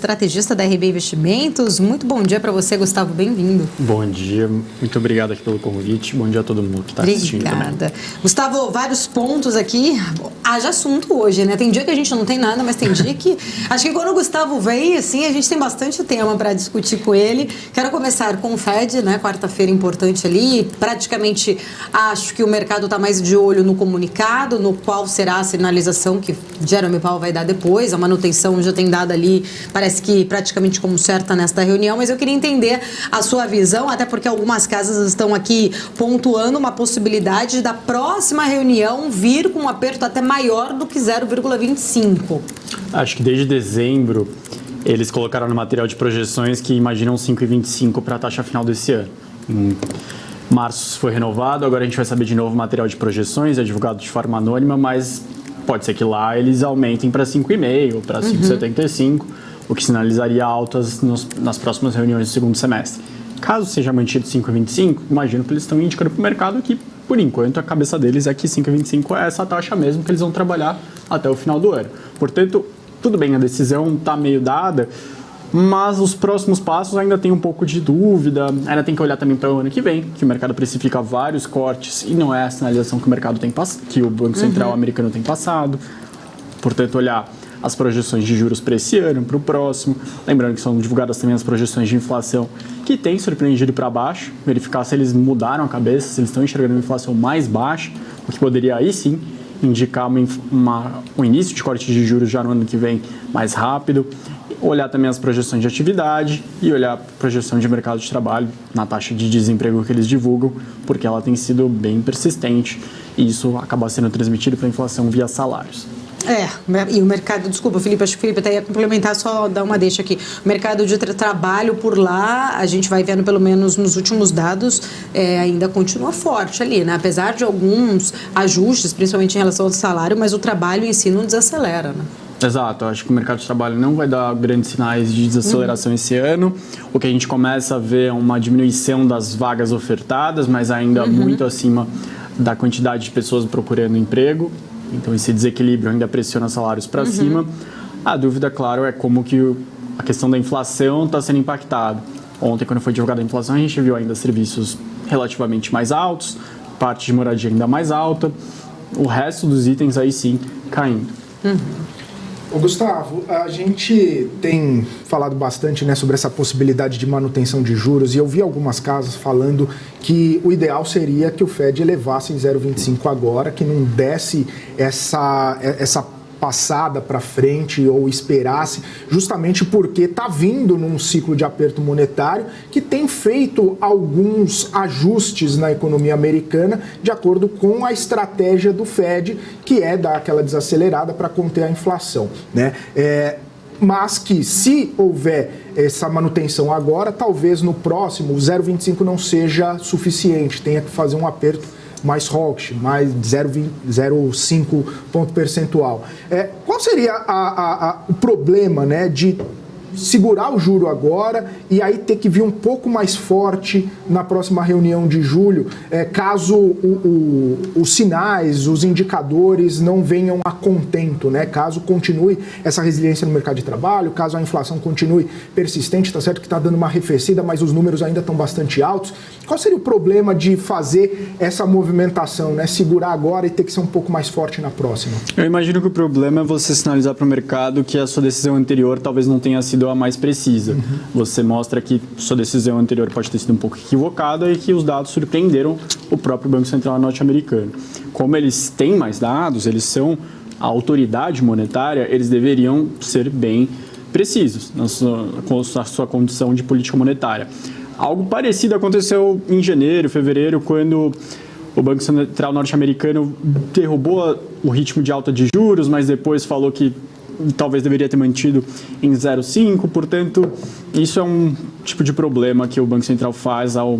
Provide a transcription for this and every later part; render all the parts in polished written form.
Estrategista da RB Investimentos. Muito bom dia para você, Gustavo. Bem-vindo. Bom dia. Muito obrigado aqui pelo convite. Bom dia a todo mundo que está assistindo também. Obrigada. Gustavo, vários pontos aqui. Haja assunto hoje, né? Tem dia que a gente não tem nada, mas tem dia que... Acho que quando o Gustavo vem, assim, a gente tem bastante tema para discutir com ele. Quero começar com o Fed, né? Quarta-feira importante ali. Praticamente, acho que o mercado está mais de olho no comunicado, no qual será a sinalização que Jerome Powell vai dar depois. A manutenção já tem dado ali, parece que praticamente como certa nesta reunião, mas eu queria entender a sua visão, até porque algumas casas estão aqui pontuando uma possibilidade da próxima reunião vir com um aperto até maior do que 0,25. Acho que desde dezembro eles colocaram no material de projeções que imaginam 5,25 para a taxa final desse ano. Em março foi renovado, agora a gente vai saber de novo o material de projeções, é divulgado de forma anônima, mas pode ser que lá eles aumentem para 5,5, para 5,75, o que sinalizaria altas nas próximas reuniões do segundo semestre. Caso seja mantido 5,25, imagino que eles estão indicando para o mercado que, por enquanto, a cabeça deles é que 5,25 é essa taxa mesmo que eles vão trabalhar até o final do ano. Portanto, tudo bem, a decisão está meio dada, mas os próximos passos ainda tem um pouco de dúvida, ainda tem que olhar também para o ano que vem, que o mercado precifica vários cortes e não é a sinalização que o mercado tem que o Banco Central americano tem passado. Portanto, olhar as projeções de juros para esse ano, para o próximo. Lembrando que são divulgadas também as projeções de inflação, que tem surpreendido para baixo. Verificar se eles mudaram a cabeça, se eles estão enxergando uma inflação mais baixa, o que poderia aí sim indicar um início de corte de juros já no ano que vem mais rápido. Olhar também as projeções de atividade e olhar a projeção de mercado de trabalho na taxa de desemprego que eles divulgam, porque ela tem sido bem persistente e isso acaba sendo transmitido para a inflação via salários. E o mercado, desculpa, Felipe, acho que o Felipe até ia complementar, só dar uma deixa aqui. O mercado de trabalho por lá, a gente vai vendo pelo menos nos últimos dados, ainda continua forte ali, né? Apesar de alguns ajustes, principalmente em relação ao salário, mas o trabalho em si não desacelera, né? Exato, acho que o mercado de trabalho não vai dar grandes sinais de desaceleração esse ano. O que a gente começa a ver é uma diminuição das vagas ofertadas, mas ainda muito acima da quantidade de pessoas procurando emprego. Então, esse desequilíbrio ainda pressiona salários para cima. A dúvida, claro, é como que a questão da inflação está sendo impactada. Ontem, quando foi divulgada a inflação, a gente viu ainda serviços relativamente mais altos, parte de moradia ainda mais alta, o resto dos itens aí sim caindo. Ô Gustavo, a gente tem falado bastante, né, sobre essa possibilidade de manutenção de juros e eu vi algumas casas falando que o ideal seria que o Fed elevasse em 0,25 agora, que não desse essa passada para frente ou esperasse, justamente porque está vindo num ciclo de aperto monetário que tem feito alguns ajustes na economia americana de acordo com a estratégia do Fed, que é dar aquela desacelerada para conter a inflação, né? Mas que se houver essa manutenção agora, talvez no próximo o 0,25 não seja suficiente, tenha que fazer um aperto mais hawkish, mais 0,5 ponto percentual. Qual seria o problema, né, de segurar o juro agora e aí ter que vir um pouco mais forte na próxima reunião de julho, caso os sinais, os indicadores não venham a contento, né? Caso continue essa resiliência no mercado de trabalho, caso a inflação continue persistente, está certo que está dando uma arrefecida, mas os números ainda estão bastante altos. Qual seria o problema de fazer essa movimentação, né? Segurar agora e ter que ser um pouco mais forte na próxima? Eu imagino que o problema é você sinalizar para o mercado que a sua decisão anterior talvez não tenha sido a mais precisa. Você mostra que sua decisão anterior pode ter sido um pouco equivocada e que os dados surpreenderam o próprio Banco Central norte-americano. Como eles têm mais dados, eles são a autoridade monetária, eles deveriam ser bem precisos na sua condição de política monetária. Algo parecido aconteceu em janeiro, fevereiro, quando o Banco Central norte-americano derrubou o ritmo de alta de juros, mas depois falou que talvez deveria ter mantido em 0,5, portanto, isso é um tipo de problema que o Banco Central faz ao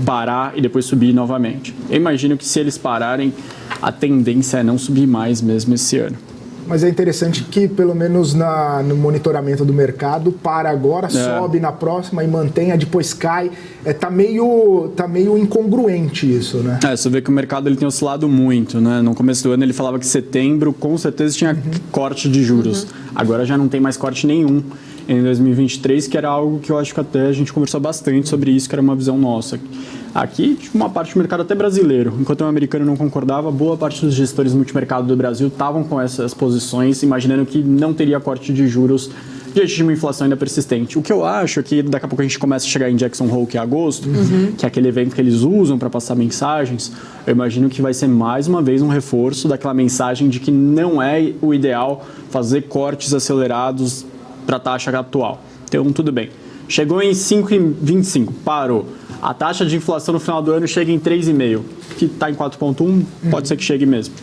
parar e depois subir novamente. Eu imagino que se eles pararem, a tendência é não subir mais mesmo esse ano. Mas é interessante que, pelo menos no monitoramento do mercado, para agora, sobe na próxima e mantenha, depois cai. Tá meio incongruente isso, né? Você vê que o mercado ele tem oscilado muito, né? No começo do ano ele falava que setembro com certeza tinha corte de juros. Agora já não tem mais corte nenhum em 2023, que era algo que eu acho que até a gente conversou bastante sobre isso, que era uma visão nossa. Aqui, uma parte do mercado até brasileiro, enquanto o americano não concordava, boa parte dos gestores multimercado do Brasil estavam com essas posições, imaginando que não teria corte de juros diante de uma inflação ainda persistente. O que eu acho é que daqui a pouco a gente começa a chegar em Jackson Hole, que é agosto, que é aquele evento que eles usam para passar mensagens, eu imagino que vai ser mais uma vez um reforço daquela mensagem de que não é o ideal fazer cortes acelerados para a taxa atual. Então, tudo bem. Chegou em 5,25, parou. A taxa de inflação no final do ano chega em 3,5, que está em 4,1, pode ser que chegue mesmo.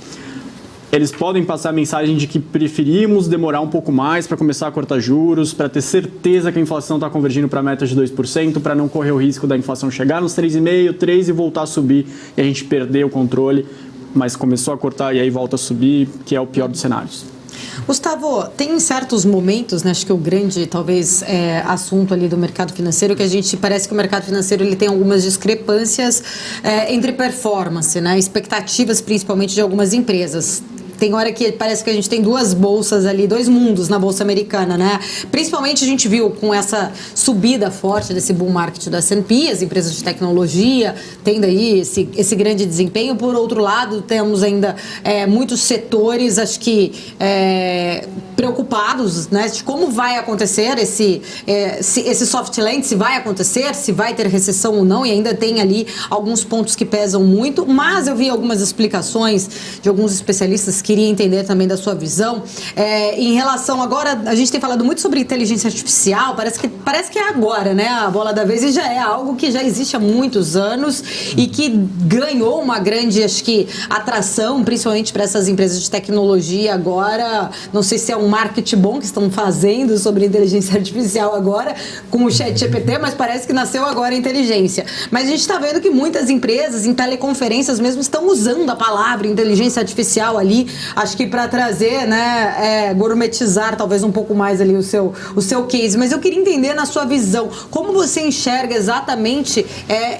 Eles podem passar a mensagem de que preferimos demorar um pouco mais para começar a cortar juros, para ter certeza que a inflação está convergindo para a meta de 2%, para não correr o risco da inflação chegar nos 3,5%, 3% e voltar a subir e a gente perder o controle, mas começou a cortar e aí volta a subir, que é o pior dos cenários. Gustavo, tem certos momentos, né, acho que o grande, talvez, assunto ali do mercado financeiro, que a gente parece que o mercado financeiro ele tem algumas discrepâncias entre performance, né, expectativas principalmente de algumas empresas. Tem hora que parece que a gente tem duas bolsas ali, dois mundos na bolsa americana, né? Principalmente a gente viu com essa subida forte desse bull market do S&P, as empresas de tecnologia tendo aí esse grande desempenho. Por outro lado, temos ainda muitos setores, acho que preocupados, né, de como vai acontecer esse soft landing, se vai acontecer, se vai ter recessão ou não, e ainda tem ali alguns pontos que pesam muito, mas eu vi algumas explicações de alguns especialistas, queria entender também da sua visão, em relação agora, a gente tem falado muito sobre inteligência artificial, parece que é agora, né, a bola da vez, e já é algo que já existe há muitos anos e que ganhou uma grande, acho que, atração, principalmente para essas empresas de tecnologia agora. Não sei se é um marketing bom que estão fazendo sobre inteligência artificial agora com o ChatGPT, mas parece que nasceu agora a inteligência. Mas a gente está vendo que muitas empresas em teleconferências mesmo estão usando a palavra inteligência artificial ali, acho que para trazer, né, gourmetizar talvez um pouco mais ali o seu case. Mas eu queria entender na sua visão, como você enxerga exatamente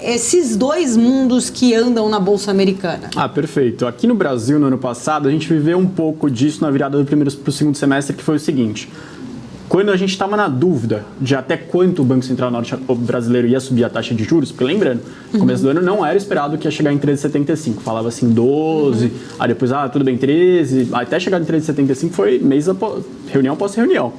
esses dois mundos que andam na Bolsa Americana? Perfeito. Aqui no Brasil, no ano passado, a gente viveu um pouco disso na virada do primeiro para o segundo semestre, que foi o seguinte: quando a gente estava na dúvida de até quanto o Banco Central brasileiro ia subir a taxa de juros, porque lembrando, no começo do ano não era esperado que ia chegar em 13,75, falava assim 12, aí depois, tudo bem, 13, até chegar em 13,75 foi mês após, reunião após reunião.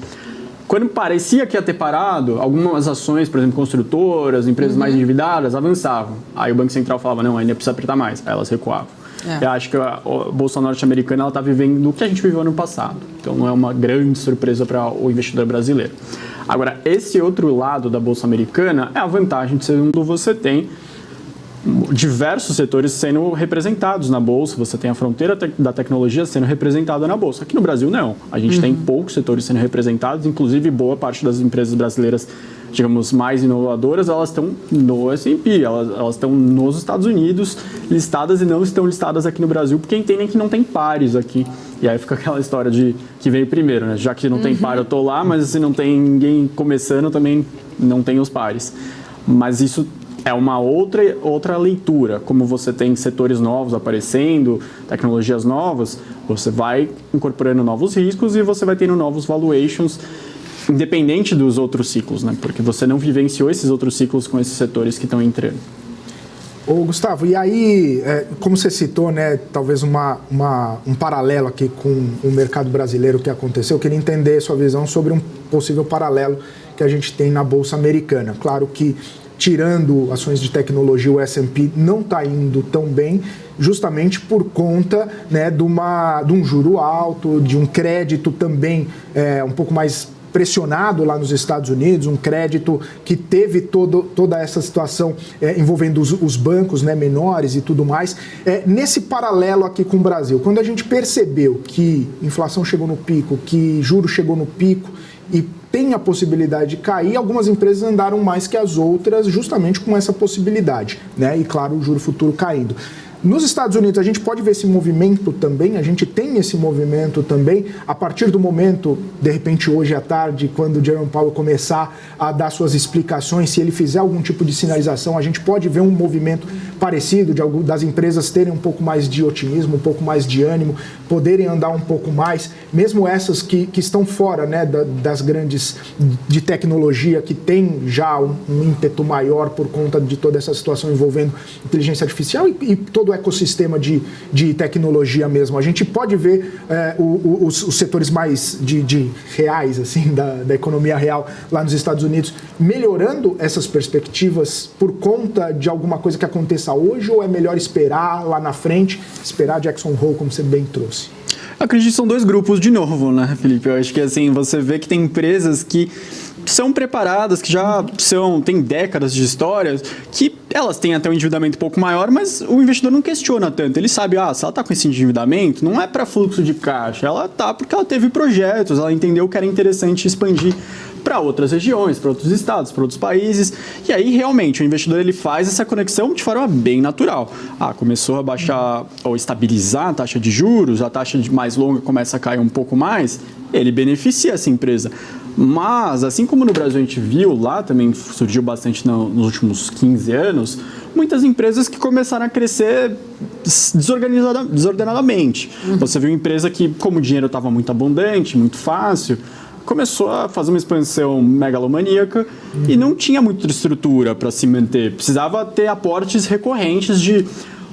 Quando parecia que ia ter parado, algumas ações, por exemplo, construtoras, empresas mais endividadas, avançavam. Aí o Banco Central falava, não, ainda precisa apertar mais, aí elas recuavam. Eu acho que a Bolsa Norte-Americana está vivendo o que a gente viveu ano passado. Então não é uma grande surpresa para o investidor brasileiro. Agora, esse outro lado da Bolsa Americana é a vantagem de quando você tem diversos setores sendo representados na Bolsa. Você tem a fronteira da tecnologia sendo representada na Bolsa. Aqui no Brasil, não. A gente tem poucos setores sendo representados, inclusive boa parte das empresas brasileiras, digamos, mais inovadoras, elas estão no S&P, elas estão nos Estados Unidos listadas e não estão listadas aqui no Brasil, porque entendem que não tem pares aqui. E aí fica aquela história de que veio primeiro, né? Já que não tem par, eu tô lá, mas se não tem ninguém começando, também não tem os pares. Mas isso é uma outra leitura. Como você tem setores novos aparecendo, tecnologias novas, você vai incorporando novos riscos e você vai tendo novos valuations, independente dos outros ciclos, né? Porque você não vivenciou esses outros ciclos com esses setores que estão entrando. Ô, Gustavo, e aí, como você citou, né, talvez um paralelo aqui com o mercado brasileiro que aconteceu, eu queria entender sua visão sobre um possível paralelo que a gente tem na Bolsa Americana. Claro que, tirando ações de tecnologia, o S&P não está indo tão bem, justamente por conta, né, de um juro alto, de um crédito também um pouco mais pressionado lá nos Estados Unidos, um crédito que teve toda essa situação envolvendo os bancos, né, menores e tudo mais. Nesse paralelo aqui com o Brasil, quando a gente percebeu que inflação chegou no pico, que juros chegou no pico e tem a possibilidade de cair, algumas empresas andaram mais que as outras justamente com essa possibilidade, né? E claro, o juro futuro caindo. Nos Estados Unidos, a gente pode ver esse movimento também, a gente tem esse movimento também, a partir do momento, de repente hoje à tarde, quando o Jerome Powell começar a dar suas explicações, se ele fizer algum tipo de sinalização, a gente pode ver um movimento parecido das empresas terem um pouco mais de otimismo, um pouco mais de ânimo, poderem andar um pouco mais, mesmo essas que estão fora, né, das grandes de tecnologia, que tem já um ímpeto maior por conta de toda essa situação envolvendo inteligência artificial e todo o ecossistema de tecnologia mesmo. A gente pode ver os setores mais de reais, assim, da economia real lá nos Estados Unidos, melhorando essas perspectivas por conta de alguma coisa que aconteça hoje, ou é melhor esperar lá na frente, esperar Jackson Hole, como você bem trouxe? Eu acredito que são dois grupos de novo, né, Felipe? Eu acho que assim, você vê que tem empresas que são preparadas, que já têm décadas de histórias, que elas têm até um endividamento um pouco maior, mas o investidor não questiona tanto. Ele sabe, se ela está com esse endividamento, não é para fluxo de caixa, ela está porque ela teve projetos, ela entendeu que era interessante expandir para outras regiões, para outros estados, para outros países. E aí, realmente, o investidor ele faz essa conexão de forma bem natural. Começou a baixar ou estabilizar a taxa de juros, a taxa de mais longa começa a cair um pouco mais, ele beneficia essa empresa. Mas, assim como no Brasil a gente viu, lá também surgiu bastante nos últimos 15 anos, muitas empresas que começaram a crescer desordenadamente. Você viu uma empresa que, como o dinheiro estava muito abundante, muito fácil, começou a fazer uma expansão megalomaníaca e não tinha muita estrutura para se manter. Precisava ter aportes recorrentes de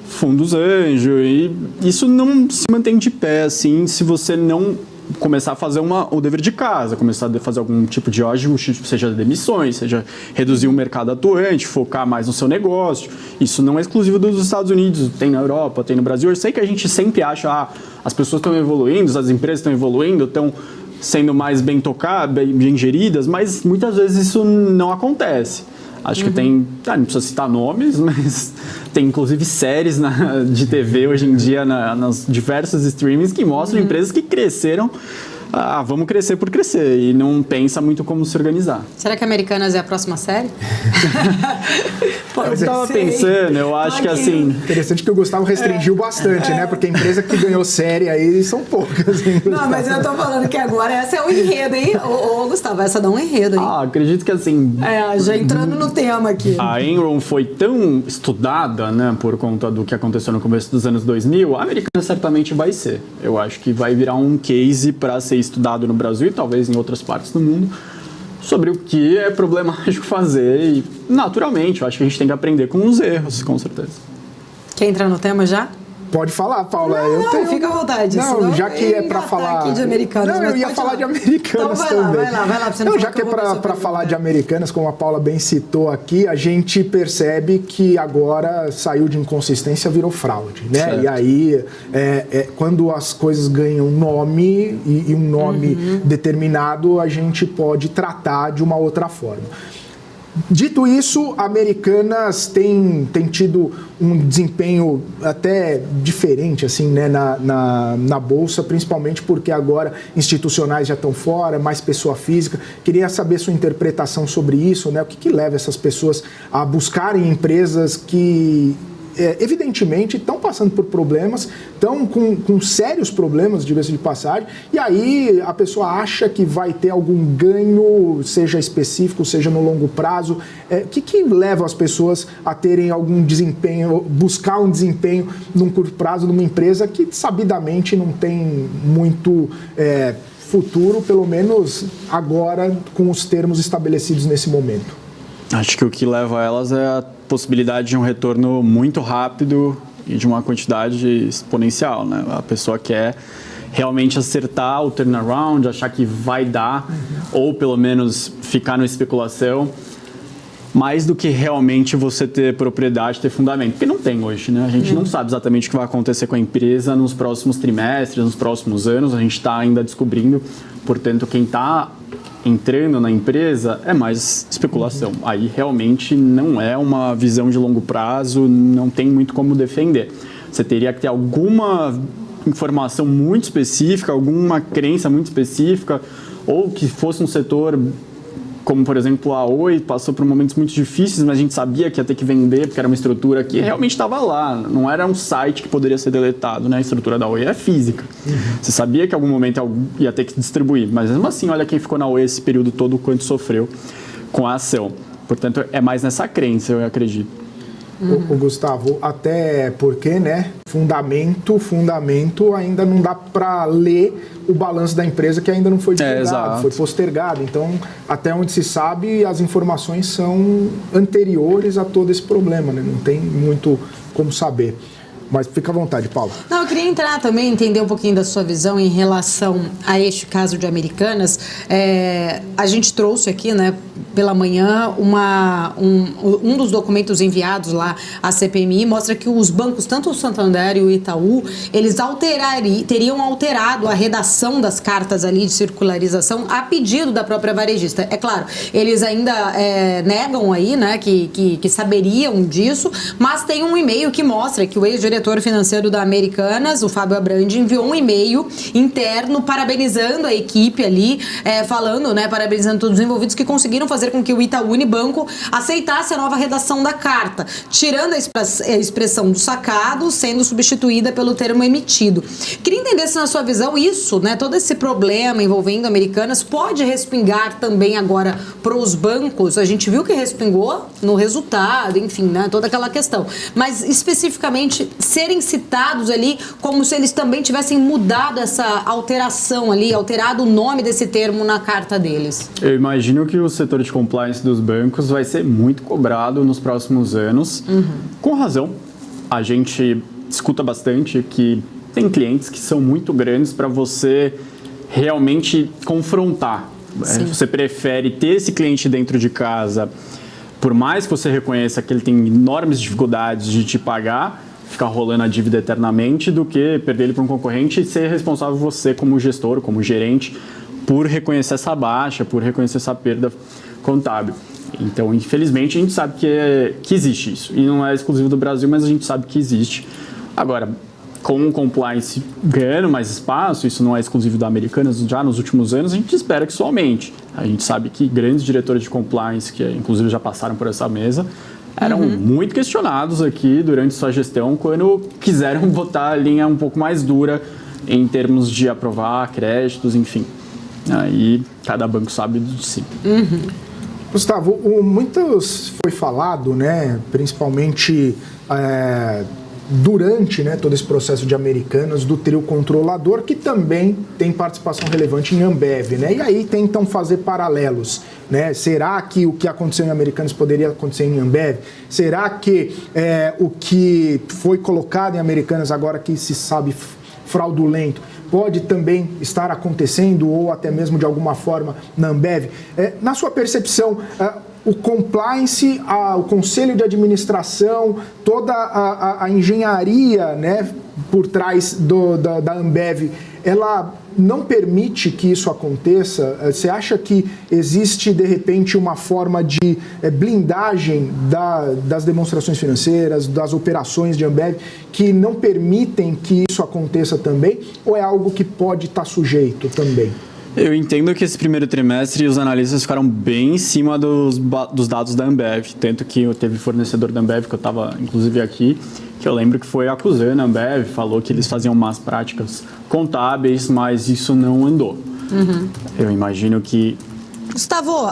fundos anjo, e isso não se mantém de pé assim se você não começar a fazer o dever de casa, começar a fazer algum tipo de ajuste, seja demissões, seja reduzir o mercado atuante, focar mais no seu negócio. Isso não é exclusivo dos Estados Unidos, tem na Europa, tem no Brasil. Eu sei que a gente sempre acha, as pessoas estão evoluindo, as empresas estão evoluindo, estão sendo mais bem tocadas, bem geridas, mas muitas vezes isso não acontece. Acho que tem, não precisa citar nomes, mas tem inclusive séries de TV hoje em dia nas diversos streamings que mostram empresas que cresceram, vamos crescer por crescer, e não pensa muito como se organizar. Será que Americanas é a próxima série? Eu estava pensando, eu acho que assim... Interessante que o Gustavo restringiu bastante, né? Porque a empresa que ganhou série aí são poucas. Hein, não, mas eu tô falando que agora essa é o enredo, hein? Ô, Gustavo, essa dá um enredo, hein? Acredito que assim... já entrando no tema aqui. A Enron foi tão estudada, né, por conta do que aconteceu no começo dos anos 2000, a Americanas certamente vai ser. Eu acho que vai virar um case para ser estudado no Brasil e talvez em outras partes do mundo, sobre o que é problemático fazer, e naturalmente, eu acho que a gente tem que aprender com os erros, com certeza. Quer entrar no tema já? Pode falar, Paula. Não, fica à vontade. Não, já que é para falar... Aqui de Americanas, não, eu ia falar de Americanas então também. Vai lá, pra você não já que é para falar de Americanas, como a Paula bem citou aqui, a gente percebe que agora saiu de inconsistência, virou fraude, né? Certo. E aí, quando as coisas ganham nome e um nome determinado, a gente pode tratar de uma outra forma. Dito isso, Americanas tem tido um desempenho até diferente assim, né, na Bolsa, principalmente porque agora institucionais já estão fora, mais pessoa física. Queria saber sua interpretação sobre isso, né? O que leva essas pessoas a buscarem empresas que... evidentemente estão passando por problemas, estão com sérios problemas, diga-se de passagem, e aí a pessoa acha que vai ter algum ganho, seja específico, seja no longo prazo. O que leva as pessoas a terem algum desempenho, buscar um desempenho num curto prazo numa empresa que sabidamente não tem muito futuro, pelo menos agora com os termos estabelecidos nesse momento? Acho que o que leva elas é a possibilidade de um retorno muito rápido e de uma quantidade exponencial, né? A pessoa quer realmente acertar o turnaround, achar que vai dar, ou pelo menos ficar na especulação, mais do que realmente você ter propriedade, ter fundamento. Porque não tem hoje, né? A gente não sabe exatamente o que vai acontecer com a empresa nos próximos trimestres, nos próximos anos, a gente está ainda descobrindo. Portanto, quem está entrando na empresa é mais especulação. Aí realmente não é uma visão de longo prazo, não tem muito como defender. Você teria que ter alguma informação muito específica, alguma crença muito específica, ou que fosse um setor como por exemplo a Oi, passou por momentos muito difíceis, mas a gente sabia que ia ter que vender, porque era uma estrutura que realmente estava lá, não era um site que poderia ser deletado, né? A estrutura da Oi é física. Você sabia que em algum momento ia ter que distribuir, mas mesmo assim, olha quem ficou na Oi esse período todo, o quanto sofreu com a ação. Portanto, é mais nessa crença, eu acredito. O Gustavo, até porque, né, fundamento ainda não dá para ler o balanço da empresa que ainda não foi divulgado, foi postergado. Então, até onde se sabe, as informações são anteriores a todo esse problema, né? Não tem muito como saber. Mas fica à vontade, Paula. Não, eu queria entrar também, entender um pouquinho da sua visão em relação a este caso de Americanas. A gente trouxe aqui, né, pela manhã, um dos documentos enviados lá à CPMI mostra que os bancos, tanto o Santander e o Itaú, eles teriam alterado a redação das cartas ali de circularização a pedido da própria varejista. É claro, eles ainda negam aí, né, que saberiam disso, mas tem um e-mail que mostra que o ex-diretor financeiro da Americanas, o Fábio Abrandi, enviou um e-mail interno parabenizando a equipe ali, falando, né, parabenizando todos os envolvidos que conseguiram fazer com que o Itaú Unibanco aceitasse a nova redação da carta, tirando a expressão do sacado, sendo substituída pelo termo emitido. Queria entender se na sua visão isso, né, todo esse problema envolvendo Americanas pode respingar também agora para os bancos. A gente viu que respingou no resultado, enfim, né, toda aquela questão. Mas especificamente serem citados ali como se eles também tivessem mudado essa alteração ali, alterado o nome desse termo na carta deles. Eu imagino que o setor de compliance dos bancos vai ser muito cobrado nos próximos anos, com razão. A gente escuta bastante que tem clientes que são muito grandes para você realmente confrontar. Você prefere ter esse cliente dentro de casa, por mais que você reconheça que ele tem enormes dificuldades de te pagar, ficar rolando a dívida eternamente, do que perder ele para um concorrente e ser responsável você como gestor, como gerente, por reconhecer essa baixa, por reconhecer essa perda contábil. Então, infelizmente, a gente sabe que existe isso. E não é exclusivo do Brasil, mas a gente sabe que existe. Agora, com o compliance ganhando mais espaço, isso não é exclusivo da Americanas, já nos últimos anos, a gente espera que isso aumente. A gente sabe que grandes diretores de compliance, que inclusive já passaram por essa mesa, eram muito questionados aqui durante sua gestão quando quiseram botar a linha um pouco mais dura em termos de aprovar créditos, enfim. Aí cada banco sabe de si. Gustavo, muitos foi falado, né, principalmente durante, né, todo esse processo de Americanas, do trio controlador, que também tem participação relevante em Ambev, né? E aí tentam fazer paralelos, né? Será que o que aconteceu em Americanas poderia acontecer em Ambev? Será que o que foi colocado em Americanas, agora que se sabe fraudulento, pode também estar acontecendo ou até mesmo de alguma forma na Ambev? Na sua percepção, o compliance, o conselho de administração, toda a engenharia, né, por trás da Ambev, ela não permite que isso aconteça? Você acha que existe, de repente, uma forma de blindagem das demonstrações financeiras, das operações de Ambev, que não permitem que isso aconteça também? Ou é algo que pode estar sujeito também? Eu entendo que esse primeiro trimestre os analistas ficaram bem em cima dos dados da Ambev, tanto que teve fornecedor da Ambev, que eu estava inclusive aqui, que eu lembro que foi acusando a Ambev, falou que eles faziam más práticas contábeis, mas isso não andou. Eu imagino que... Gustavo,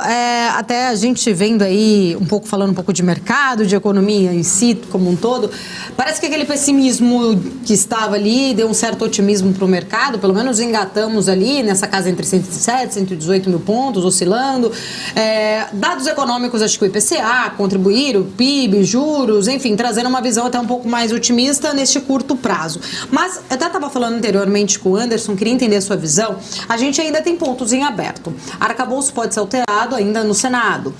até a gente vendo aí, falando um pouco de mercado, de economia em si, como um todo, parece que aquele pessimismo que estava ali deu um certo otimismo para o mercado, pelo menos engatamos ali nessa casa entre 107 e 118 mil pontos, oscilando. Dados econômicos, acho que o IPCA contribuíram, PIB, juros, enfim, trazendo uma visão até um pouco mais otimista neste curto prazo. Mas, eu até estava falando anteriormente com o Anderson, queria entender a sua visão, a gente ainda tem pontos em aberto. Arcabouço pode ser alterado ainda no Senado.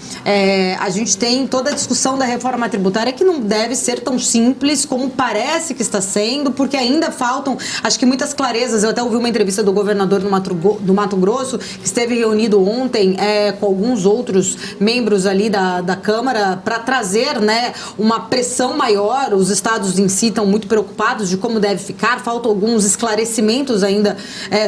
A gente tem toda a discussão da reforma tributária que não deve ser tão simples como parece que está sendo, porque ainda faltam, acho que muitas clarezas. Eu até ouvi uma entrevista do governador do Mato Grosso, que esteve reunido ontem com alguns outros membros ali da Câmara para trazer, né, uma pressão maior. Os estados em si estão muito preocupados de como deve ficar, faltam alguns esclarecimentos ainda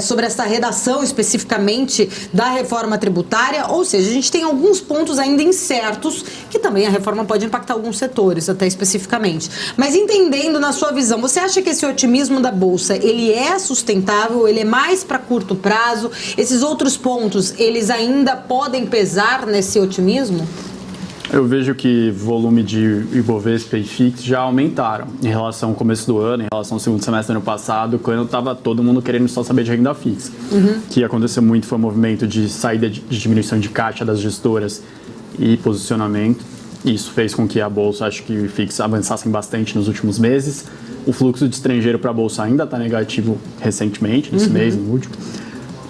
sobre essa redação especificamente da reforma tributária. monetária, ou seja, a gente tem alguns pontos ainda incertos, que também a reforma pode impactar alguns setores, até especificamente. Mas entendendo na sua visão, você acha que esse otimismo da Bolsa, ele é sustentável, ele é mais para curto prazo? Esses outros pontos, eles ainda podem pesar nesse otimismo? Eu vejo que volume de Ibovespa e FIX já aumentaram em relação ao começo do ano, em relação ao segundo semestre do ano passado, quando estava todo mundo querendo só saber de renda fixa. O que aconteceu muito foi o movimento de saída de diminuição de caixa das gestoras e posicionamento. Isso fez com que a Bolsa, acho que o FIX avançassem bastante nos últimos meses. O fluxo de estrangeiro para a Bolsa ainda está negativo recentemente, nesse mês, no último.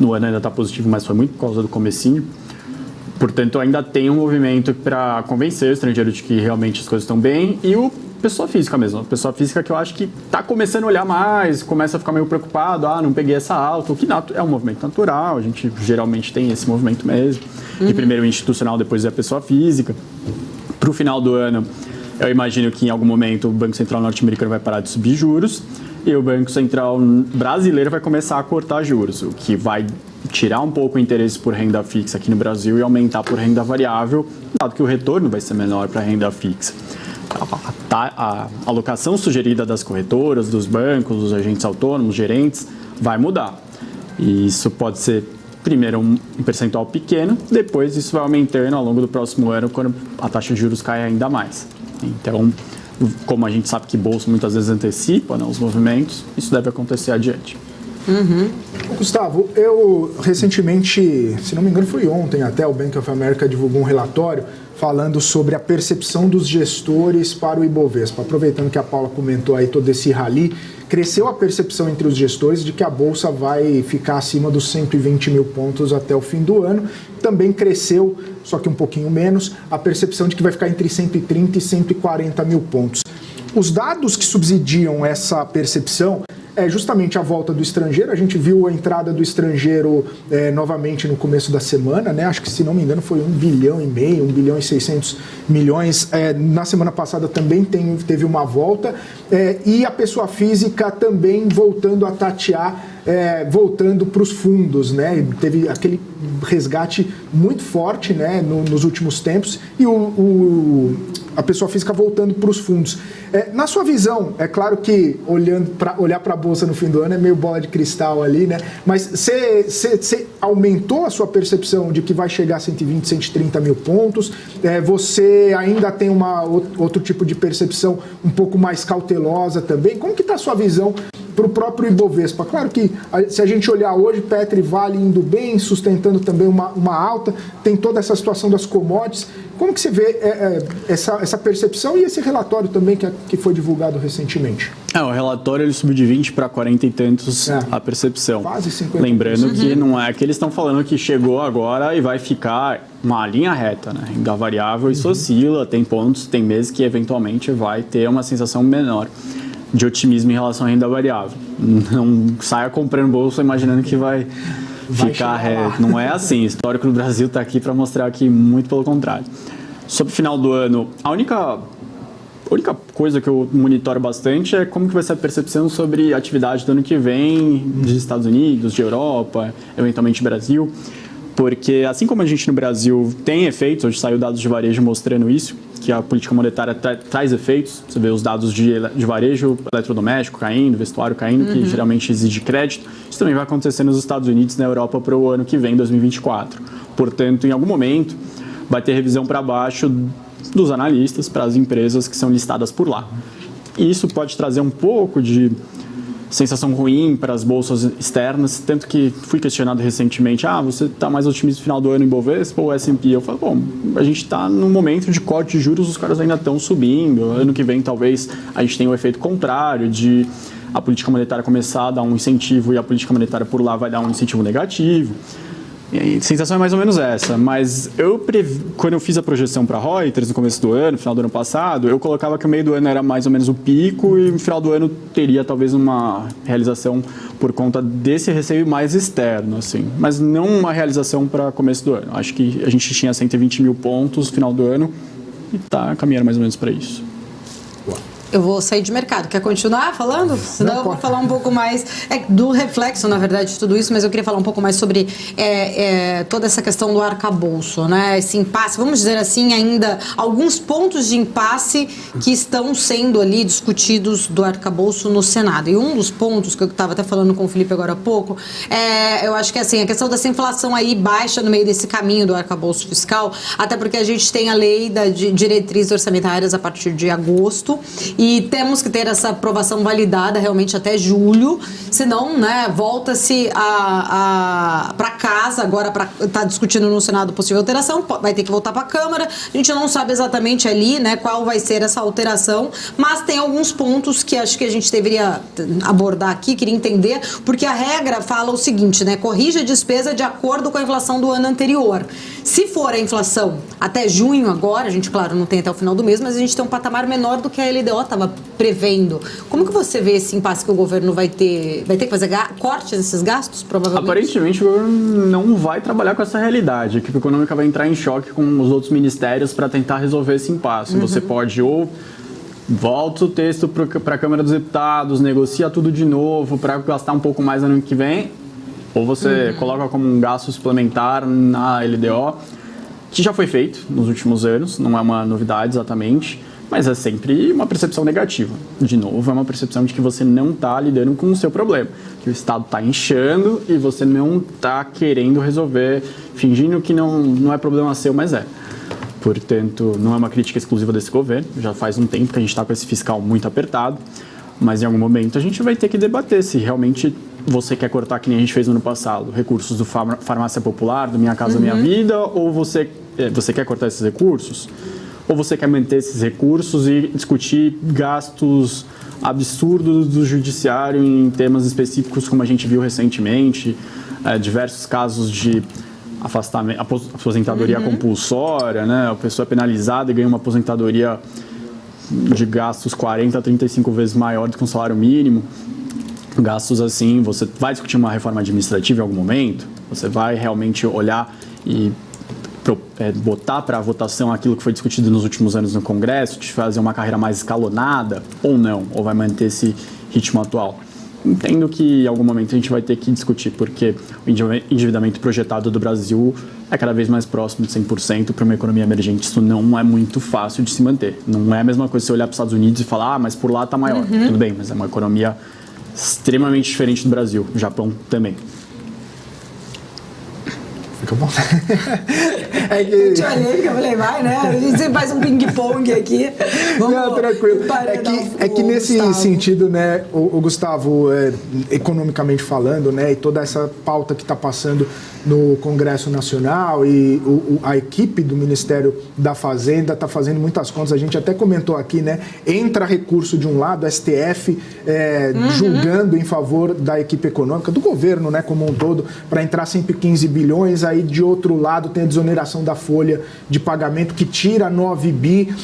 No ano ainda está positivo, mas foi muito por causa do comecinho. Portanto, ainda tem um movimento para convencer o estrangeiro de que realmente as coisas estão bem. E o pessoa física mesmo. A pessoa física que eu acho que está começando a olhar mais, começa a ficar meio preocupado. Não peguei essa alta. O que é um movimento natural. A gente geralmente tem esse movimento mesmo. E primeiro o institucional, depois é a pessoa física. Para o final do ano, eu imagino que em algum momento o Banco Central norte-americano vai parar de subir juros. E o Banco Central brasileiro vai começar a cortar juros. O que vai tirar um pouco o interesse por renda fixa aqui no Brasil e aumentar por renda variável, dado que o retorno vai ser menor para a renda fixa. A alocação sugerida das corretoras, dos bancos, dos agentes autônomos, gerentes, vai mudar. E isso pode ser, primeiro, um percentual pequeno, depois isso vai aumentando ao longo do próximo ano, quando a taxa de juros cai ainda mais. Então, como a gente sabe que bolsa muitas vezes antecipa, né, os movimentos, isso deve acontecer adiante. Gustavo, eu recentemente, se não me engano foi ontem até, o Bank of America divulgou um relatório falando sobre a percepção dos gestores para o Ibovespa. Aproveitando que a Paula comentou aí todo esse rally, cresceu a percepção entre os gestores de que a Bolsa vai ficar acima dos 120 mil pontos até o fim do ano. Também cresceu, só que um pouquinho menos, a percepção de que vai ficar entre 130 e 140 mil pontos. Os dados que subsidiam essa percepção é justamente a volta do estrangeiro. A gente viu a entrada do estrangeiro novamente no começo da semana, né? Acho que, se não me engano, foi 1,5 bilhão, 1 bilhão e 600 milhões. Na semana passada também teve uma volta. E a pessoa física também voltando a tatear, voltando para os fundos, né? Teve aquele resgate muito forte, né, nos últimos tempos, e a pessoa física voltando para os fundos. Na sua visão, é claro que olhar para a Bolsa no fim do ano é meio bola de cristal ali, né? Mas você aumentou a sua percepção de que vai chegar a 120, 130 mil pontos? Você ainda tem outro tipo de percepção um pouco mais cautelosa também? Como que está a sua visão para o próprio Ibovespa? Claro que, se a gente olhar hoje, Petro e Vale indo bem, sustentando também uma alta, tem toda essa situação das commodities. Como que você vê essa percepção e esse relatório também que foi divulgado recentemente? O relatório ele subiu de 20 para 40 e tantos a percepção. Quase 50%. Lembrando que não é que eles estão falando que chegou agora e vai ficar uma linha reta, né? Renda variável isso oscila, tem pontos, tem meses que eventualmente vai ter uma sensação menor de otimismo em relação à renda variável. Não saia comprando bolsa imaginando que vai ficar reto. Não é assim. O histórico no Brasil está aqui para mostrar que muito pelo contrário. Sobre o final do ano, a única coisa que eu monitoro bastante é como que vai ser a percepção sobre a atividade do ano que vem dos Estados Unidos, de Europa, eventualmente Brasil. Porque assim como a gente no Brasil tem efeitos, hoje saiu dados de varejo mostrando isso, que a política monetária traz efeitos. Você vê os dados de varejo, eletrodoméstico caindo, vestuário caindo, que geralmente exige crédito. Isso também vai acontecer nos Estados Unidos e na Europa para o ano que vem, 2024. Portanto, em algum momento, vai ter revisão para baixo dos analistas para as empresas que são listadas por lá. E isso pode trazer um pouco de sensação ruim para as bolsas externas, tanto que fui questionado recentemente, você está mais otimista no final do ano em Bovespa ou S&P? Eu falo, a gente está num momento de corte de juros, os caras ainda estão subindo, ano que vem talvez a gente tenha o efeito contrário de a política monetária começar a dar um incentivo e a política monetária por lá vai dar um incentivo negativo. A sensação é mais ou menos essa, mas quando eu fiz a projeção para a Reuters no começo do ano, no final do ano passado, eu colocava que o meio do ano era mais ou menos o pico e no final do ano teria talvez uma realização por conta desse receio mais externo, assim, mas não uma realização para começo do ano. Acho que a gente tinha 120 mil pontos no final do ano e está caminhando mais ou menos para isso. Eu vou sair de mercado. Quer continuar falando? Senão eu vou falar um pouco mais do reflexo, na verdade, de tudo isso, mas eu queria falar um pouco mais sobre toda essa questão do arcabouço, né? Esse impasse, vamos dizer assim, ainda alguns pontos de impasse que estão sendo ali discutidos do arcabouço no Senado. E um dos pontos que eu estava até falando com o Felipe agora há pouco, eu acho que assim, a questão dessa inflação aí baixa no meio desse caminho do arcabouço fiscal, até porque a gente tem a lei de diretrizes orçamentárias a partir de agosto, e temos que ter essa aprovação validada realmente até julho, senão, né, volta-se para casa, agora está discutindo no Senado possível alteração, vai ter que voltar para a Câmara, a gente não sabe exatamente ali, né, qual vai ser essa alteração, mas tem alguns pontos que acho que a gente deveria abordar aqui, queria entender, porque a regra fala o seguinte, né, corrija a despesa de acordo com a inflação do ano anterior. Se for a inflação até junho agora, a gente, claro, não tem até o final do mês, mas a gente tem um patamar menor do que a LDO estava prevendo. Como que você vê esse impasse que o governo vai ter que fazer cortes nesses gastos, provavelmente? Aparentemente, o governo não vai trabalhar com essa realidade. A equipe econômica vai entrar em choque com os outros ministérios para tentar resolver esse impasse. Você pode ou volta o texto para a Câmara dos Deputados, negocia tudo de novo para gastar um pouco mais no ano que vem, ou você coloca como um gasto suplementar na LDO, que já foi feito nos últimos anos, não é uma novidade exatamente, mas é sempre uma percepção negativa. De novo, é uma percepção de que você não está lidando com o seu problema, que o Estado está inchando e você não está querendo resolver, fingindo que não é problema seu, mas é. Portanto, não é uma crítica exclusiva desse governo, já faz um tempo que a gente está com esse fiscal muito apertado, mas em algum momento a gente vai ter que debater se realmente você quer cortar, que nem a gente fez no ano passado, recursos do Farmácia Popular, do Minha Casa Minha Vida, ou você quer cortar esses recursos? Ou você quer manter esses recursos e discutir gastos absurdos do judiciário em temas específicos, como a gente viu recentemente, diversos casos de afastamento, aposentadoria compulsória, né? A pessoa é penalizada e ganha uma aposentadoria de gastos 40 a 35 vezes maior do que um salário mínimo. Gastos assim, você vai discutir uma reforma administrativa em algum momento? Você vai realmente olhar e botar para votação aquilo que foi discutido nos últimos anos no Congresso, de fazer uma carreira mais escalonada ou não? Ou vai manter esse ritmo atual? Entendo que em algum momento a gente vai ter que discutir, porque o endividamento projetado do Brasil é cada vez mais próximo de 100%. Para uma economia emergente isso não é muito fácil de se manter. Não é a mesma coisa você olhar para os Estados Unidos e falar, mas por lá está maior. Tudo bem, mas é uma economia extremamente diferente do Brasil. O Japão também. Fica bom. Eu te olhei, que eu falei, vai, né? A gente sempre faz um ping-pong aqui. Não, tranquilo. É que nesse Gustavo. Sentido, né, o Gustavo, economicamente falando, né, e toda essa pauta que está passando no Congresso Nacional e a equipe do Ministério da Fazenda está fazendo muitas contas. A gente até comentou aqui, né? Entra recurso de um lado, STF julgando em favor da equipe econômica, do governo, né, como um todo, para entrar 115 bilhões. Aí, de outro lado, tem a desoneração da folha de pagamento, que tira 9 bi.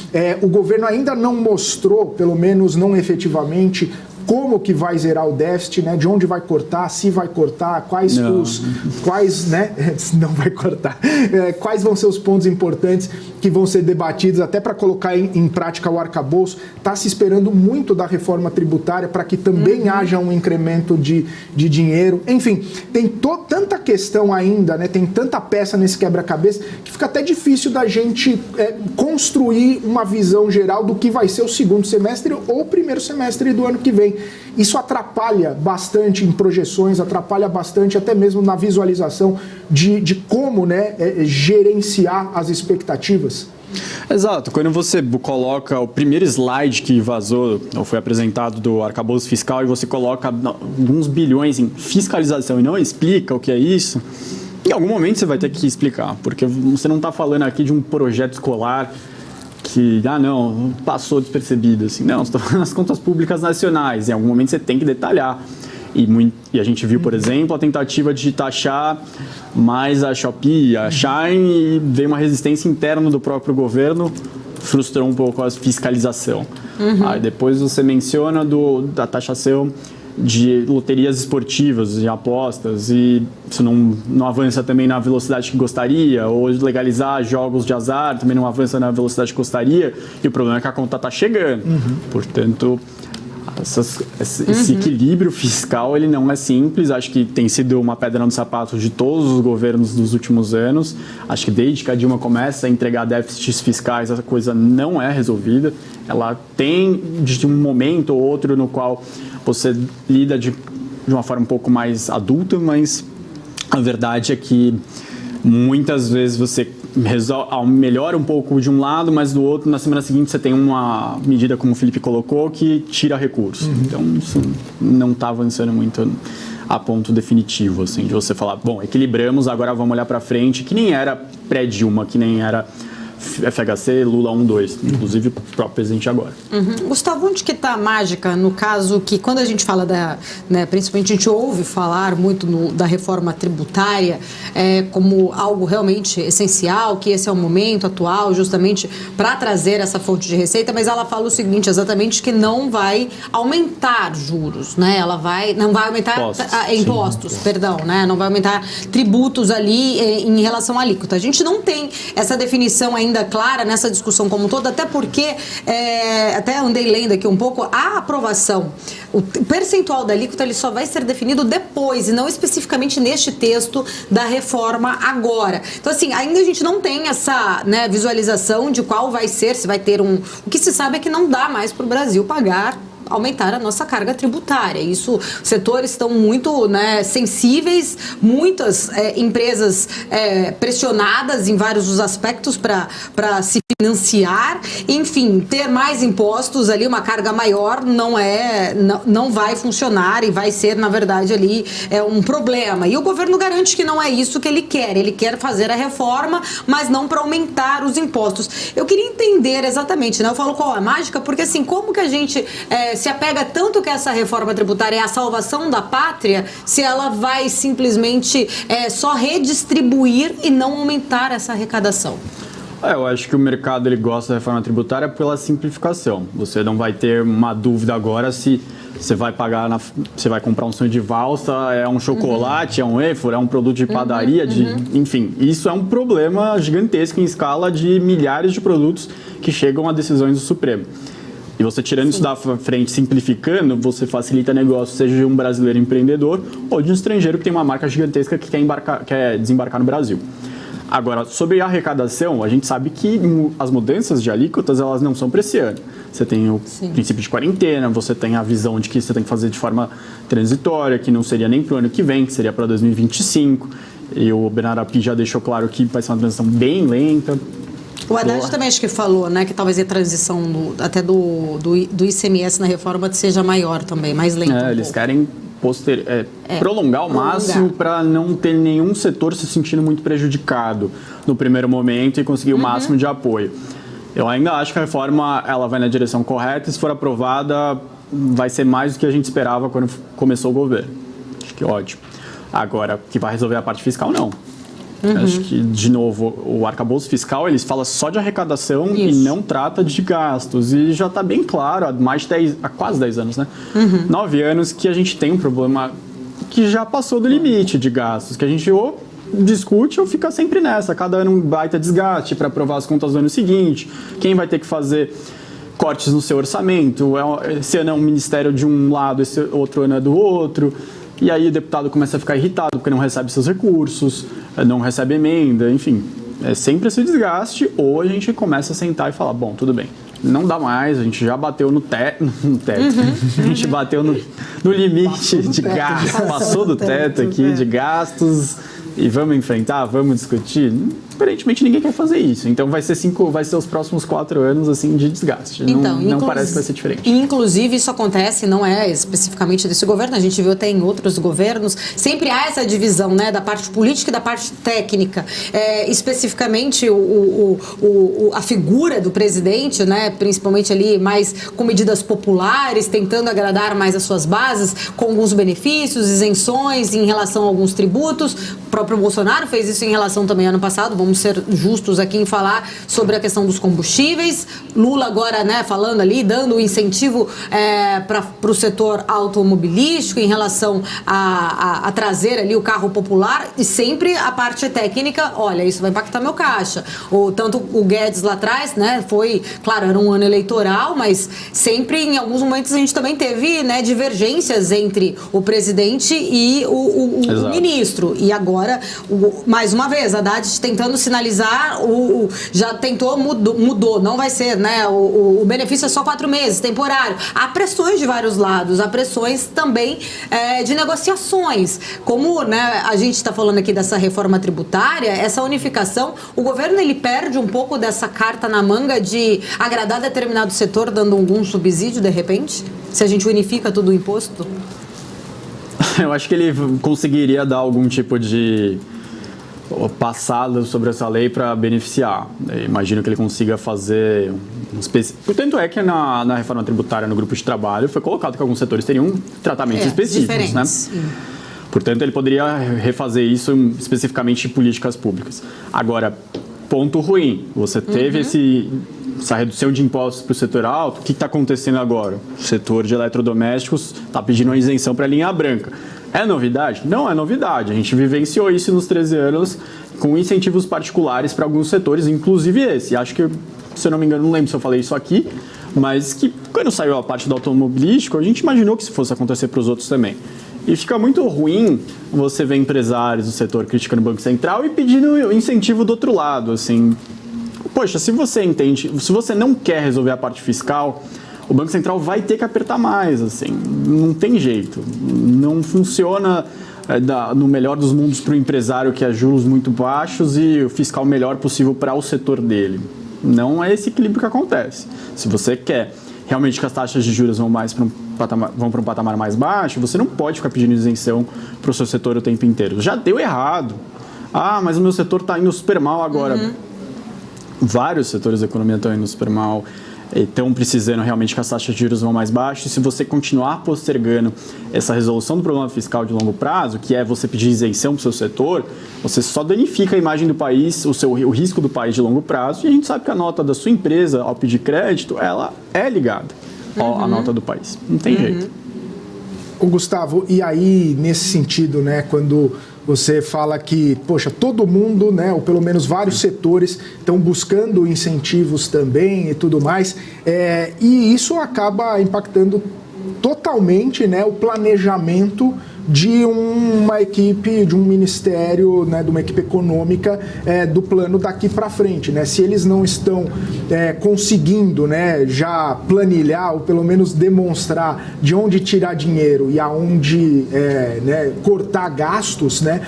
O governo ainda não mostrou, pelo menos não efetivamente, como que vai zerar o déficit, né? De onde vai cortar, se vai cortar, quais, né? Não vai cortar. Quais vão ser os pontos importantes que vão ser debatidos até para colocar em prática o arcabouço. Está se esperando muito da reforma tributária para que também haja um incremento de dinheiro. Enfim, tem tanta questão ainda, né? Tem tanta peça nesse quebra-cabeça que fica até difícil da gente construir uma visão geral do que vai ser o segundo semestre ou o primeiro semestre do ano que vem. Isso atrapalha bastante em projeções, atrapalha bastante até mesmo na visualização de como, né, gerenciar as expectativas. Exato. Quando você coloca o primeiro slide que vazou ou foi apresentado do arcabouço fiscal e você coloca alguns bilhões em fiscalização e não explica o que é isso, em algum momento você vai ter que explicar, porque você não está falando aqui de um projeto escolar que, não, passou despercebido, assim. Não, você está falando das contas públicas nacionais. Em algum momento você tem que detalhar. E a gente viu, por exemplo, a tentativa de taxar mais a Shopee, a Shine, e veio uma resistência interna do próprio governo, frustrou um pouco a fiscalização. Aí depois você menciona da taxação de loterias esportivas e apostas, e isso não avança também na velocidade que gostaria, ou legalizar jogos de azar também não avança na velocidade que gostaria, e o problema é que a conta está chegando. Portanto, esse equilíbrio fiscal ele não é simples. Acho que tem sido uma pedra no sapato de todos os governos dos últimos anos. Acho que desde que a Dilma começa a entregar déficits fiscais, essa coisa não é resolvida. Ela tem de um momento ou outro no qual você lida de uma forma um pouco mais adulta, mas a verdade é que muitas vezes você melhora um pouco de um lado, mas do outro, na semana seguinte, você tem uma medida, como o Felipe colocou, que tira recurso. Então, isso não está avançando muito a ponto definitivo, assim, de você falar, bom, equilibramos, agora vamos olhar para frente, que nem era pré-Dilma, que nem era FHC, Lula 1, 2, inclusive o próprio presidente agora. Gustavo, onde que está a mágica no caso que quando a gente fala principalmente a gente ouve falar muito da reforma tributária como algo realmente essencial, que esse é o momento atual justamente para trazer essa fonte de receita, mas ela fala o seguinte, exatamente, que não vai aumentar juros, né? Não vai aumentar impostos, perdão, né? Não vai aumentar tributos ali em relação à alíquota. A gente não tem essa definição ainda clara nessa discussão como um todo, até porque, até andei lendo aqui um pouco, a aprovação, o percentual da alíquota ele só vai ser definido depois e não especificamente neste texto da reforma agora. Então, assim, ainda a gente não tem essa visualização de qual vai ser, se vai ter O que se sabe é que não dá mais para o Brasil aumentar a nossa carga tributária. Os setores estão muito sensíveis, muitas empresas pressionadas em vários dos aspectos para se financiar, enfim, ter mais impostos ali, uma carga maior não vai funcionar e vai ser, na verdade, ali um problema. E o governo garante que não é isso que ele quer fazer a reforma, mas não para aumentar os impostos. Eu queria entender exatamente, eu falo qual é a mágica, porque assim, como que a gente se apega tanto que essa reforma tributária é a salvação da pátria, se ela vai simplesmente só redistribuir e não aumentar essa arrecadação? Eu acho que o mercado ele gosta da reforma tributária pela simplificação. Você não vai ter uma dúvida agora se você vai você vai comprar um sonho de valsa, é um chocolate, é um wafer, é um produto de padaria, enfim. Isso é um problema gigantesco em escala de milhares de produtos que chegam a decisões do Supremo. E você tirando isso da frente, simplificando, você facilita negócio, seja de um brasileiro empreendedor ou de um estrangeiro que tem uma marca gigantesca que quer desembarcar no Brasil. Agora, sobre a arrecadação, a gente sabe que as mudanças de alíquotas, elas não são para esse ano. Você tem o princípio de quarentena, você tem a visão de que você tem que fazer de forma transitória, que não seria nem para o ano que vem, que seria para 2025. E o Bernardo Api já deixou claro que vai ser uma transição bem lenta. O Haddad também acho que falou, que talvez a transição até do ICMS na reforma seja maior também, mais lenta. Eles querem prolongar ao máximo para não ter nenhum setor se sentindo muito prejudicado no primeiro momento e conseguir o máximo de apoio. Eu ainda acho que a reforma ela vai na direção correta e, se for aprovada, vai ser mais do que a gente esperava quando começou o governo. Acho que ótimo. Agora, que vai resolver a parte fiscal, não. Acho que, de novo, o arcabouço fiscal, eles falam só de arrecadação e não trata de gastos. E já está bem claro, há quase 10 anos, 9 anos, que a gente tem um problema que já passou do limite de gastos, que a gente ou discute ou fica sempre nessa. Cada ano um baita desgaste para aprovar as contas do ano seguinte. Quem vai ter que fazer cortes no seu orçamento? Esse ano é um ministério de um lado, esse outro ano é do outro. E aí o deputado começa a ficar irritado porque não recebe seus recursos, não recebe emenda, enfim. É sempre esse desgaste, ou a gente começa a sentar e falar, bom, tudo bem, não dá mais, a gente já bateu no teto, a gente bateu no limite de gastos, passou do teto aqui de gastos, e vamos enfrentar, vamos discutir. Aparentemente ninguém quer fazer isso, então vai ser os próximos 4 anos assim de desgaste. Então, não parece que vai ser diferente. Inclusive isso acontece, não é especificamente desse governo, a gente viu até em outros governos, sempre há essa divisão, da parte política e da parte técnica. Especificamente a figura do presidente, principalmente ali mais com medidas populares, tentando agradar mais as suas bases, com alguns benefícios, isenções em relação a alguns tributos, próprio Bolsonaro fez isso em relação também ano passado, vamos ser justos aqui em falar sobre a questão dos combustíveis. Lula agora, né, falando ali, dando incentivo para o setor automobilístico em relação a trazer ali o carro popular, e sempre a parte técnica, olha, isso vai impactar meu caixa. Tanto o Guedes lá atrás, né, foi, claro, era um ano eleitoral, mas sempre em alguns momentos a gente também teve, né, divergências entre o presidente e o ministro. E agora, mais uma vez, a Haddad tentando sinalizar, já tentou, mudou, não vai ser, né, o benefício é só 4 meses, temporário. Há pressões de vários lados, há pressões também de negociações. Como, né, a gente está falando aqui dessa reforma tributária, essa unificação, o governo ele perde um pouco dessa carta na manga de agradar determinado setor dando algum subsídio de repente? Se a gente unifica tudo o imposto? Eu acho que ele conseguiria dar algum tipo de passada sobre essa lei para beneficiar. Eu imagino que ele consiga fazer Portanto, é que na reforma tributária, no grupo de trabalho, foi colocado que alguns setores teriam tratamentos específicos, né? Portanto, ele poderia refazer isso especificamente em políticas públicas. Agora, ponto ruim, você teve essa redução de impostos para o setor alto. O que está acontecendo agora? O setor de eletrodomésticos está pedindo uma isenção para a linha branca. É novidade? Não é novidade. A gente vivenciou isso nos 13 anos com incentivos particulares para alguns setores, inclusive esse. Acho que, se eu não me engano, não lembro se eu falei isso aqui, mas que quando saiu a parte do automobilístico, a gente imaginou que isso fosse acontecer para os outros também. E fica muito ruim você ver empresários do setor criticando o Banco Central e pedindo incentivo do outro lado, assim. Poxa, se você não quer resolver a parte fiscal, o Banco Central vai ter que apertar mais, assim, não tem jeito. Não funciona no melhor dos mundos para o empresário que é juros muito baixos e o fiscal melhor possível para o setor dele. Não é esse equilíbrio que acontece. Se você quer realmente que as taxas de juros vão para um patamar mais baixo, você não pode ficar pedindo isenção para o seu setor o tempo inteiro. Já deu errado. Ah, mas o meu setor está indo super mal agora. Vários setores da economia estão indo super mal, estão precisando realmente que as taxas de juros vão mais baixas. E se você continuar postergando essa resolução do problema fiscal de longo prazo, que é você pedir isenção para o seu setor, você só danifica a imagem do país, o risco do país de longo prazo. E a gente sabe que a nota da sua empresa, ao pedir crédito, ela é ligada à nota do país. Não tem jeito. Ô Gustavo, e aí, nesse sentido, né, quando você fala que, poxa, todo mundo, né, ou pelo menos vários setores estão buscando incentivos também e tudo mais, e isso acaba impactando totalmente, né, o planejamento de uma equipe, de um ministério, né, de uma equipe econômica do plano daqui para frente, né? Se eles não estão conseguindo, né, já planilhar ou pelo menos demonstrar de onde tirar dinheiro e aonde né, cortar gastos, né,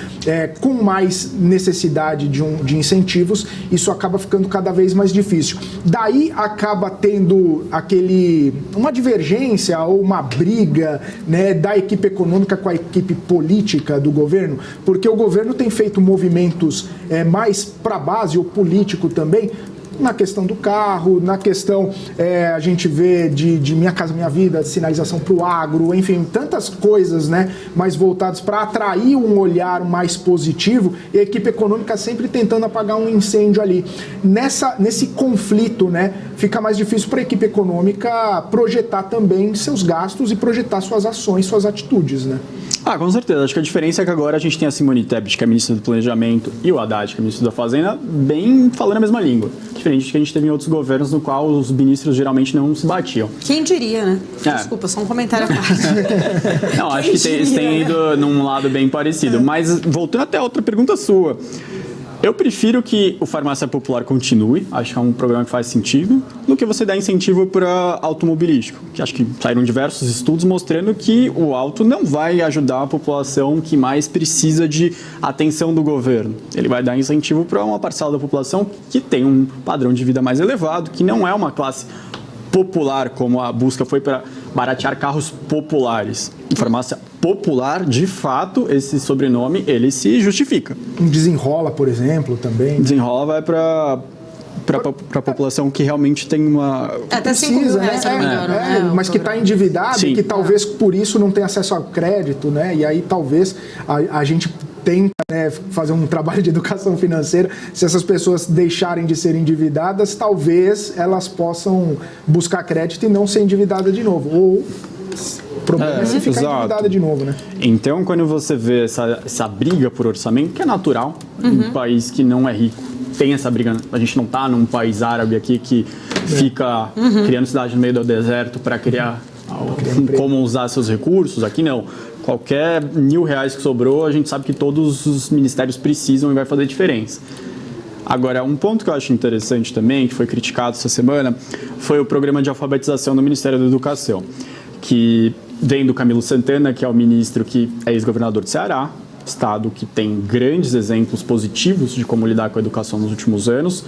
com mais necessidade de incentivos, isso acaba ficando cada vez mais difícil. Daí acaba tendo uma divergência ou uma briga, né, da equipe econômica com a equipe política do governo, porque o governo tem feito movimentos mais para a base, ou político também, na questão do carro, na questão, a gente vê de Minha Casa Minha Vida, de sinalização para o agro, enfim, tantas coisas, né, mais voltadas para atrair um olhar mais positivo, e a equipe econômica sempre tentando apagar um incêndio ali. Nesse conflito, né, fica mais difícil para a equipe econômica projetar também seus gastos e projetar suas ações, suas atitudes, né? Ah, com certeza. Acho que a diferença é que agora a gente tem a Simone Tebet, que é ministra do Planejamento, e o Haddad, que é ministro da Fazenda, bem falando a mesma língua. Diferente do que a gente teve em outros governos, no qual os ministros geralmente não se batiam. Quem diria, né? Desculpa, só um comentário à parte. Não, acho que eles têm ido num lado bem parecido. Mas, voltando até a outra pergunta sua, eu prefiro que o Farmácia Popular continue, acho que é um programa que faz sentido, do que você dar incentivo para automobilístico, que acho que saíram diversos estudos mostrando que o auto não vai ajudar a população que mais precisa de atenção do governo. Ele vai dar incentivo para uma parcela da população que tem um padrão de vida mais elevado, que não é uma classe popular, como a busca foi para baratear carros populares. Farmácia popular, de fato, esse sobrenome, ele se justifica. Desenrola, por exemplo, também. Desenrola vai para a população que realmente tem uma... Até 5 mil reais, se não me engano. Mas que está endividado e que talvez por isso não tenha acesso ao crédito, né? E aí talvez a gente tenta, né, fazer um trabalho de educação financeira, se essas pessoas deixarem de ser endividadas, talvez elas possam buscar crédito e não ser endividadas de novo. Ou o problema é se ficar endividada de novo, né? Então, quando você vê essa briga por orçamento, que é natural, um país que não é rico, tem essa briga. A gente não está num país árabe aqui que fica criando cidade no meio do deserto para criar como usar seus recursos. Aqui não. Qualquer R$1.000 que sobrou, a gente sabe que todos os ministérios precisam e vai fazer diferença. Agora, um ponto que eu acho interessante também, que foi criticado essa semana, foi o programa de alfabetização do Ministério da Educação, que vem do Camilo Santana, que é o ministro que é ex-governador de Ceará, estado que tem grandes exemplos positivos de como lidar com a educação nos últimos anos,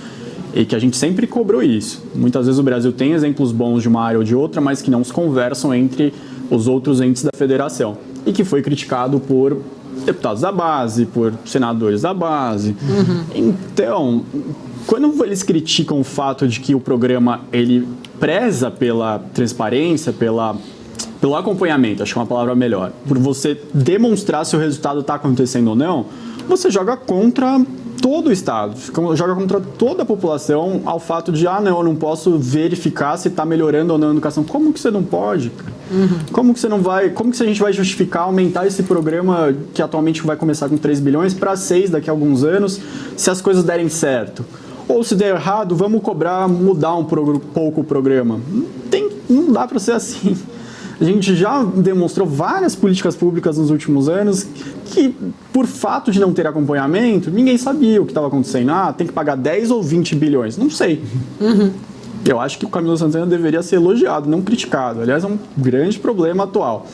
e que a gente sempre cobrou isso. Muitas vezes o Brasil tem exemplos bons de uma área ou de outra, mas que não se conversam entre os outros entes da federação, e que foi criticado por deputados da base, por senadores da base. Então, quando eles criticam o fato de que o programa ele preza pela transparência, pelo acompanhamento, acho que é uma palavra melhor, por você demonstrar se o resultado está acontecendo ou não, você joga contra todo o Estado, joga contra toda a população ao fato de, não, eu não posso verificar se está melhorando ou não a educação. Como que você não pode, cara? Como que você não vai, como que a gente vai justificar aumentar esse programa que atualmente vai começar com 3 bilhões para 6 daqui a alguns anos, se as coisas derem certo? Ou se der errado, vamos mudar um pouco o programa. Não dá para ser assim. A gente já demonstrou várias políticas públicas nos últimos anos que, por fato de não ter acompanhamento, ninguém sabia o que estava acontecendo. Tem que pagar 10 ou 20 bilhões. Não sei. Eu acho que o Camilo Santana deveria ser elogiado, não criticado. Aliás, é um grande problema atual.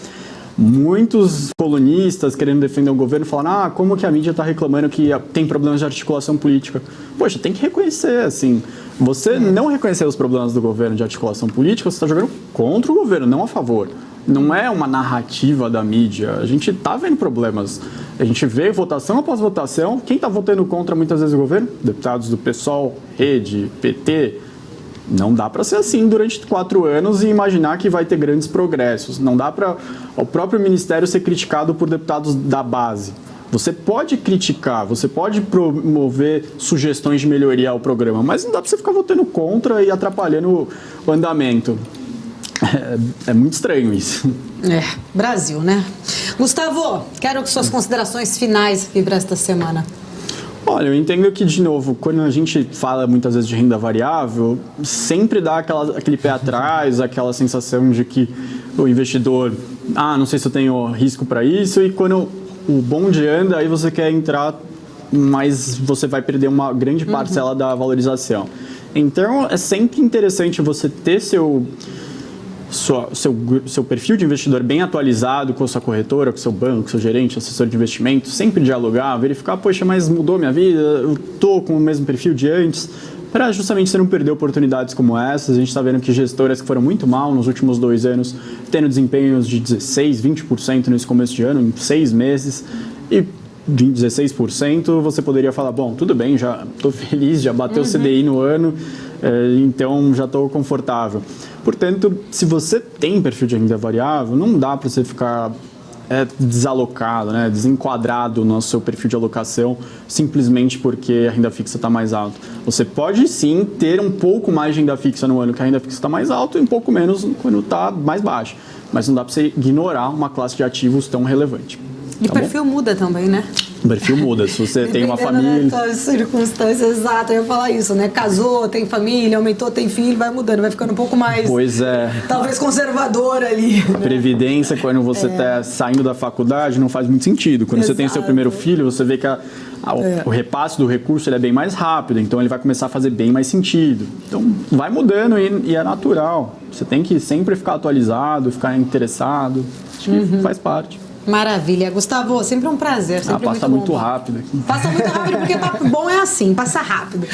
Muitos colunistas querendo defender o governo falaram, como que a mídia está reclamando que tem problemas de articulação política? Poxa, tem que reconhecer, assim. Você não reconhecer os problemas do governo de articulação política, você está jogando contra o governo, não a favor. Não é uma narrativa da mídia. A gente está vendo problemas. A gente vê votação após votação. Quem está votando contra muitas vezes o governo? Deputados do PSOL, Rede, PT. Não dá para ser assim durante 4 anos e imaginar que vai ter grandes progressos. Não dá para o próprio ministério ser criticado por deputados da base. Você pode criticar, você pode promover sugestões de melhoria ao programa, mas não dá para você ficar votando contra e atrapalhando o andamento. É muito estranho isso. Brasil, né? Gustavo, quero suas considerações finais aqui para esta semana. Olha, eu entendo que, de novo, quando a gente fala muitas vezes de renda variável, sempre dá aquele pé atrás, aquela sensação de que o investidor, não sei se eu tenho risco para isso, e quando o bonde anda, aí você quer entrar, mas você vai perder uma grande parcela da valorização. Então, é sempre interessante você ter seu perfil de investidor bem atualizado com a sua corretora, com o seu banco, com o seu gerente, assessor de investimento, sempre dialogar, verificar, poxa, mas mudou minha vida, eu estou com o mesmo perfil de antes, para justamente você não perder oportunidades como essas. A gente está vendo que gestoras que foram muito mal nos últimos 2 anos, tendo desempenhos de 16%, 20% nesse começo de ano, em 6 meses, e 16%, você poderia falar, bom, tudo bem, já estou feliz, já bateu o CDI no ano, então já estou confortável. Portanto, se você tem perfil de renda variável, não dá para você ficar desalocado, né, desenquadrado no seu perfil de alocação simplesmente porque a renda fixa está mais alta. Você pode sim ter um pouco mais de renda fixa no ano que a renda fixa está mais alta e um pouco menos quando está mais baixa. Mas não dá para você ignorar uma classe de ativos tão relevante. E o perfil muda também, né? O perfil muda. Se você tem uma família... Das circunstâncias, exato, eu ia falar isso, né? Casou, tem família, aumentou, tem filho, vai mudando, vai ficando um pouco mais... Pois é. Talvez conservador ali. Né? Previdência, quando você está saindo da faculdade, não faz muito sentido. Quando você tem seu primeiro filho, você vê que o repasse do recurso ele é bem mais rápido, então ele vai começar a fazer bem mais sentido. Então, vai mudando e é natural. Você tem que sempre ficar atualizado, ficar interessado. Acho que faz parte. Maravilha. Gustavo, sempre um prazer. Sempre passa muito rápido. Passa muito rápido porque papo bom é assim, passa rápido.